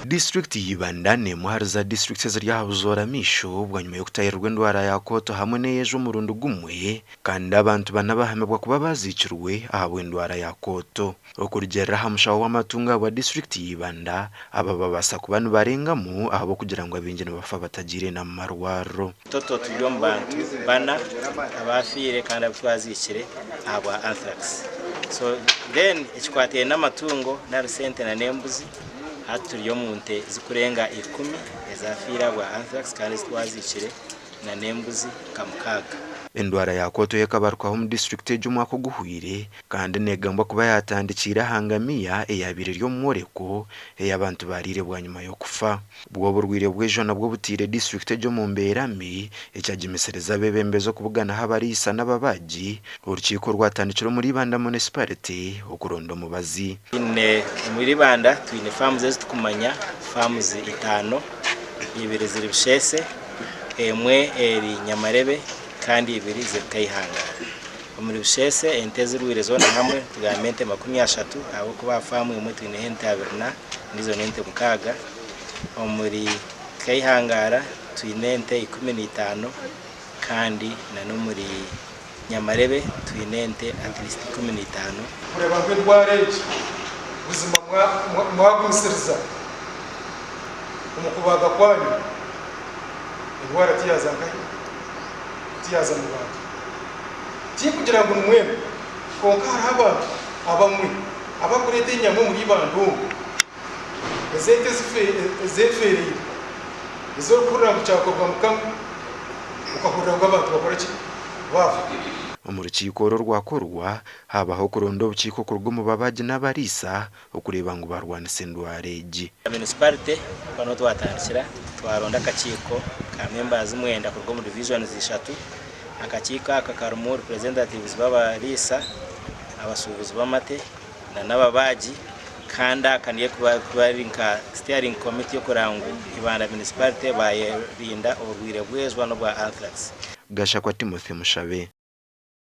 District y'Ibanda ni muhari za district ziri ahabuzoramisho bwa nyuma yo kutahirwa endwara ya kooto hamwe n'ejo murundo gumwe kandi abantu banabahamibwa kuba baziikirwe ahabw'endwara ya kooto. Okurugera hamushaho w'amatunga wa district y'Ibanda aba babasa kuba nibarengamu ahabo kugira ngo abingene bafa batagire na marwaro. Toto turiyo mu bantu bana abafire kandi abitwazikire ahabwa anthrax. So then ekikwateye n'amatungo na rusente na nembuzi haturiyo mu nte zikurenga 10 ezafira bwa anthrax kandi twazikire na nembuzi kamukaga. Endwara ya kooto yakabarwaho mu district y'umwaka guhwire kandi negamba kuba yatandikira hangamiya eyabire ryo mworeko y'abantu barire bwa nyuma yo kufa. Bwo burwire bw'ejo nabwo butire district yo mu mberami ecyagimisereza bebembezo kubugana habarisa n'ababaji urukiko rwatandikiro muri Ibanda municipality okurondo mubazi. Muri Ibanda twine farms ezitumanya farms 5 ibiri ziri bishese emwe eri Nyamarebe kandi ibiri zikayihangara. Omuri bishese ente zirwire zona hamwe tugamente 30 abo kuba famu imwe twine ente 20 nizo nente mukaga. Omuri kayihangara twine ente 15 kandi na no muri Nyamarebe twine ente at least 15. Kureba ndwara ubuzima mwagusiriza umukubaga kwanyu indwara tiyaza mu bantu kugira ngo numweme konka haba abamwe abakurete inyama muri Ibanda ezente zefere izo kurira gucakorwa mukamwe ukahurira abantu bakora ki bafu. Umurukiko rwakorwa habaho kuronda ubukiko kurwo mu babaji n'abarisa okureba ngo barwanise ndwareji. Municipality bano twatandikira twaronda akakiko ka members mwenda kurwo mu divisions 3 akakika akakarumuri representatives b'abarisa abasubuzi b'amate na n'ababaji kanda kaniye kuba nka steering committee yo kurangu Ibanda municipality bayirinda urwire bwezwa no bwa anthrax. Gashakwa Timothy Mushabe.